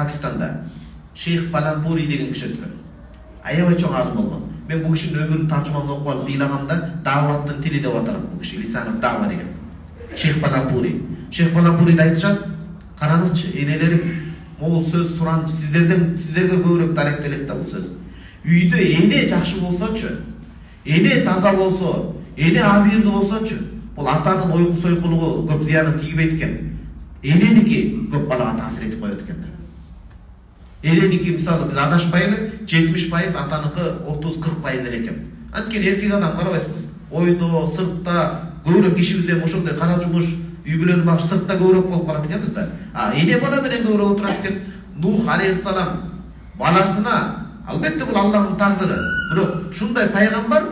Pakistanda Şeyh Palampuri деген киши өткөн. Аябай чоң алым болгон. Мен бул кишинин өмүрүн таржымалап окуп алып ыйлагамда даваттын тили деп аталат бул киши, лисанов дава деген. Şeyh Palampuri. Şeyh Palampuri айтышат, караңызчы, энелерим, могул сөз суран сиздерге көбүрөөк даректелет да бул сөз. Үйдө эне жакшы болсочу, эне таза болсо, эне абийирдүү болсочу, бул атанын ойку сойкулугу көп зыяны тийбейт экен. Эненики көп балага таасир этип коет экен. Эненики мисалы биз адашпайлы 70% атаныкы 30-40% эле экен. Анткени эркек адам карабайсызбыз. Ойдо, сыртта көбүрөөк ишибизден ошондой кара жумуш, үй бүлөнү багыш сыртта көбүрөөк болуп калат экенбиз да. Эне бала менен көбүрөөк отурат экен. Нух алейхиссалам баласына албетте бул Аллахтын тагдыры. Бирок ушундай пайгамбар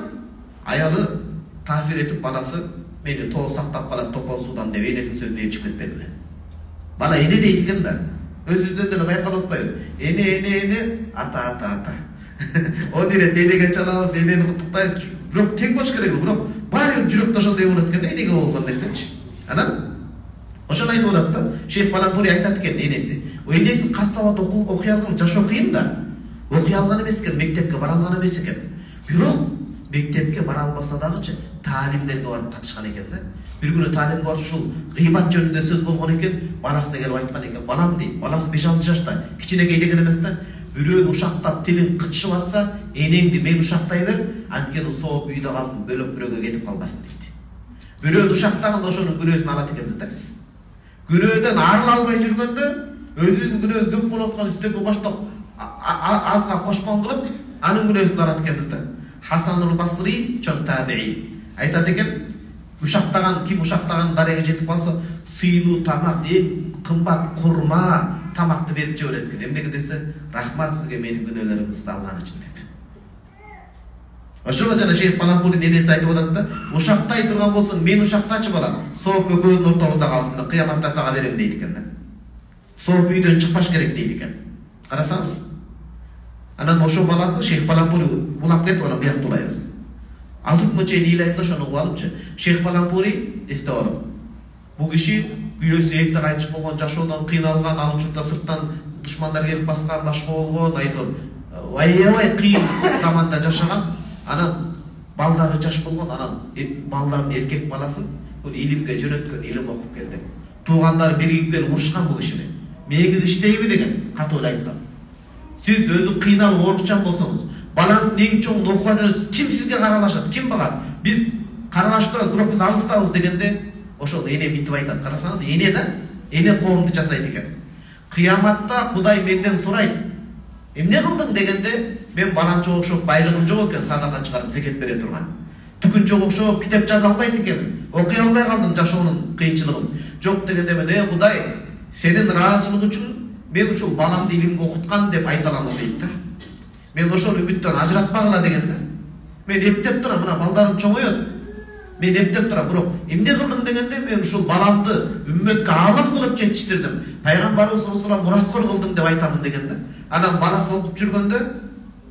аялы таасир этип баласы мени тоо сактап калат топон суудан деп энесинин сөзүнө ээрчип кетпедиби? Бала эне дейт экен да. Өзүнөн деле байкалып атпайбы? Эне, ата. О дире денеге чалабыз, энени куттуктайбыз. Бирок тең болуш керек, бирок баары жүрөктө ошондой болот экен да, энеге болгон нерсечи. Анан ошону айтып атат да, Şeyh Palampuri айтат экен энеси. Энеси кат сабат окуй алган, жашоо кыйын да. Окуй алган эмес экен, мектепке бара алган эмес экен. Бирок мектепке бара албаса дагычы таалимдерге барып катышкан экен да. Bir günü talimge барып ушул гыйбат жөнүндө сөз болгон экен, баласына келип айткан экен. Балам дейт, баласы 5-6 жашта, кичинекей деген эмес да. Бирөөнү ушактап тилин кычышып атса, энеңди мен ушактай бер, анткени сооп үйдө калсын, бөлөк бирөөгө кетип калбасын дейт. Бирөөнү ушактаганда ошонун күнөөсүн алат экенбиз да биз. Күнөөдөн арыла албай жүргөндө, өзүнүн күнөөсү көп болуп аткан үстөккө баштап азга кошкон кылып, анын күнөөсүн алат экенбиз да. Хасанул Басри чоң табии айтат экен, ушактаган ким ушактаган дареге жетип калса, сыйлуу тамак, кымбат курма тамакты берип жиберет экен. Эмнеге десе, рахмат сизге менин күнөөлөрүмдү алган үчүн деп. Ошого жана Şeyh Palampuri денеси айтып атат да, ушактай турган болсоң, мен ушактачы балам, сооп экөөбүздүн ортобузда калсын да, кыяматта сага берем дейт экен да. Сооп үйдөн чыкпаш керек дейт экен. Карасаңыз. Анан ошо баласы Şeyh Palampuri улап кетип, анан бияк тулайбыз. Азыр мөчөйүн ыйлайт да, ошону угуп алыпчы. Şeyh Palampuri эстеп алып. Бул киши күйөөсү эрте кайтыш болгон, жашоодон кыйналган, ал учурда сырттан душмандар келип баскан, башка болгон, айтор. Аябай кыйын заманда жашаган. Анан балдары жаш болгон, анан балдардын эркек баласын бул илимге жөнөткөн, илим окуп келди. Туугандары биригип келип урушкан бул кишини. Меңиз иштейби деген катуу эле айткан. Сиз өзү кыйналып оорукчан болсоңуз, балаңыздын эң чоң окуганыңыз ким сизге каралашат, ким багат? Биз каралашып турат, бирок биз алыстабыз дегенде ошол эне мынтип айтат. Карасаңыз, эне да, эне коомду жасайт экен. Кыяматта Кудай менден сурайт. Эмне кылдың дегенде, мен баланча окшоп байлыгым жок экен, садака чыгарып зекет бере турган. Түкүнчө окшоп китеп жаза албайт экенмин. Окуй албай калдым жашоонун кыйынчылыгын. Жок дегенде мен, Кудай, сенин ыраазычылык үчүн мен ушул баламды илимге окуткан деп айта алам дейт да. Мен ошол үмүттөн ажыратпагыла деген да. Мен эптеп турам, мына балдарым чоңойот. Мен эптеп турам, бирок эмне кылдым дегенде, мен ушул баламды үммөткө алым кылып жетиштирдим. Пайгамбарыбыз саллаллаху алейхи вассалам мураскор кылдым деп айтамын деген да. Анан баласы окуп жүргөндө,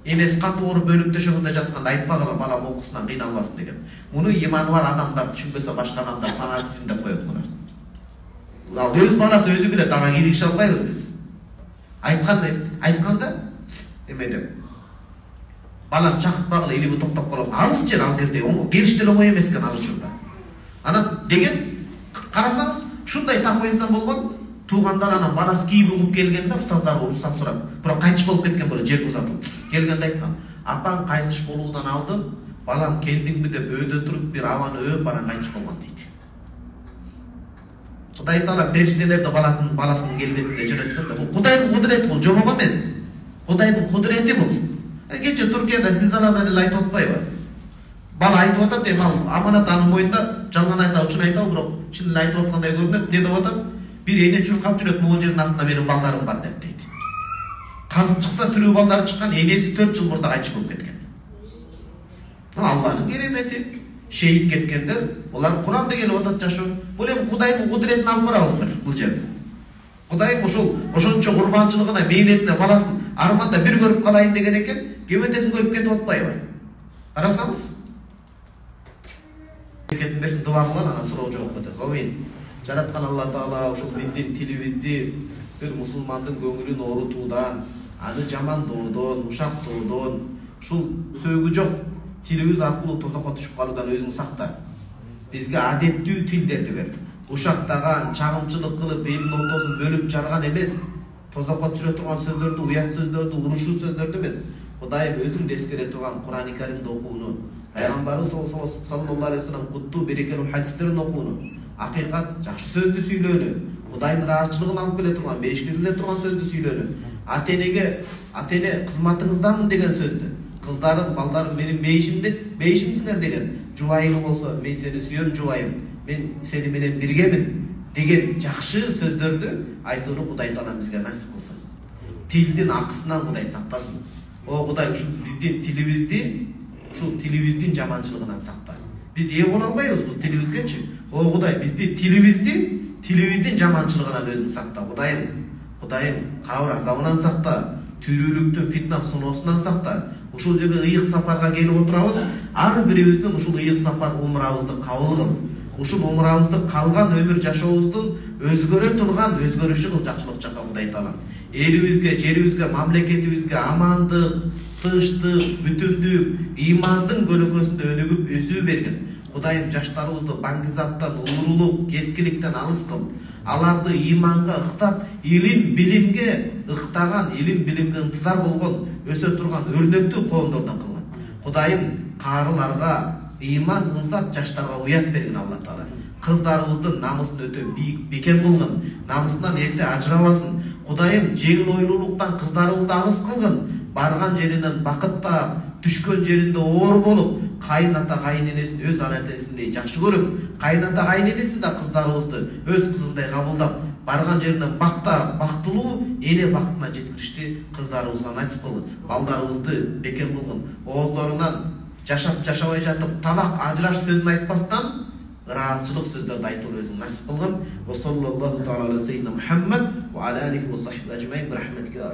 энеси катуу ооруп бөлүк төшөгөндө жатканда айтпагыла, балам окуусунан кыйналбасын деген. Муну иманы бар адамдар түшүнбөсө, башка адамдар фанатизм деп коет муну. Ал өз баласы өзү билет, ага кийлигише албайбыз биз. Айтканда эме деп. Балам чакыртпагыла, илими токтоп калат. Алыс жер ал кезде, келиш деле оңой эмес экен ал учурда. Анан деген карасаңыз, ушундай такып инсан болгон, туугандар анан баласы кийип угуп келгенде устаздар уруксат сурап, бирок кайтыш болуп кеткен боло, жерге узатылып. Келгенде айткан, апаң кайтыш болуудан алдын, балам келдиңби деп өйдө туруп бир абаны өөп анан кайтыш болгон дейт. Кудай Таала периштелерди баласынын келбетинде жөнөткөн да. Бул Кудайдын кудурети, бул жомок эмес. Кудайдын кудурети бул. Кече Туркияда Зилзалада эле айтып атпайбы? Бала айтып атат, эми ал аманат анын моюнда, жалган айта, учун айта, бирок чын эле айтып аткандай көрүнөт. Не деп атат? Бир эне чуркап жүрөт, могул жердин астында менин балдарым бар деп дейт. Казып чыкса тирүү балдары чыккан, энеси 4 жыл мурда кайтыш болуп кеткен. Алланын керемети. Шейит кеткендер, булар Куранда келип атат жашоо. Бул эми Кудайдын кудуретин алып барабыз бул жерде. Кудай ошончо курбанчылыгына, мейнетине, баласын арманда бир көрүп калайын деген экен, кеметесин көрүп кетип атпайбы? Карасаңыз. Кетин берсин, дуа кылган, анан суроо жооп кетет. Амин. Жараткан Алла Таала ушул биздин тилибизди бир мусулмандын көңүлүн оорутуудан, аны жамандоодон, ушактоодон, ушул сөөгү жок тилибиз аркылуу тозокко түшүп калуудан өзүң сакта. Бизге адептүү тилдерди бер. Ушактаган, чагымчылык кылып, элдин ортосун бөлүп жарган эмес. Тозокко түшүрө турган сөздөрдү, уят сөздөрдү, урушуу сөздөрдү эмес. Кудайым өзүң да эскере турган Кур'ан-ы Каримди окууну, Пайгамбарыбыз саллаллаху алейхи ва саллям куттуу берекелүү хадистерин окууну, акыйкат жакшы сөздү сүйлөөнү, Кудайдын ыраазычылыгын алып келе турган, бейишкириле турган сөздү сүйлөөнү, ата-эне кызматыңыздамын деген сөздү, кыздарым, балдарым менин бейишимсиңер деген, жубайың болсо мен сени сүйөм жубайым, мен сени менен биргемин деген жакшы сөздөрдү айтууну Кудай Таалам бизге насип кылсын. Тилдин акысынан Кудай сактасын. О Кудай, ушул биздин тилибизди, ушул тилибиздин жаманчылыгынан сакта. Биз ээ боло албайбыз бул тилибизгечи. О Кудай, бизди тилибиздин жаманчылыгынан өзүң сакта. Кудайым, кабыр азабынан сакта, түйрүүлүктүн фитна сыноосунан сакта. Ушул жерге ыйык сапарга келип отурабыз. Ар бирибиздин ушул ыйык сапар умрабызды кабыл кыл. Ушул умрабызды калган өмүр жашообуздун өзгөрө турган өзгөрүшү кыл жакшылык жакка Кудай Таалам. Элибизге, жерибизге, мамлекетибизге амандык, тынчтык, бүтүндүк, ыймандын көлөкөсүндө өнүгүп өсүү бергин. Кудайым, жаштарыбызды баңгизаттан, уурулук, кескиликтен алыс кыл. Аларды ыйманга ыктап, илим билимге ыктаган, илим билимге ынтызар болгон, өсө турган өрнөктүү коомдордон кылгын. Кудайым, карыларга ыйман, ынсап, жаштарга уят бергин Алла Таала. Кыздарыбыздын намысын өтө бекем кылгын, намысынан эрте ажырабасын. Кудайым, жеңил ойлуулуктан кыздарыбызды алыс кылгын. Барган жеринен бакыттап, түшкөн жеринде оор болуп, кайната кайненесин өз ана-энесиндей жакшы көрүп, кайната кайненеси да кыздарыбызды өз кызындай кабылдап, барган жеринен бактап, бактылуу эне бактына жеткиришти кыздарыбызга насип кылгын. Балдарыбызды бекем кылгын. Ооздорунан жашабай жатып талак, ажыраш сөзүн айтпастан ыраазычылык сөздөрдү айтууну өзүң насип кылгын. Ва саллаллаху таала аля саййидина Мухаммад ва аля алихи ва сахбиhi ajmain bi rahmatika.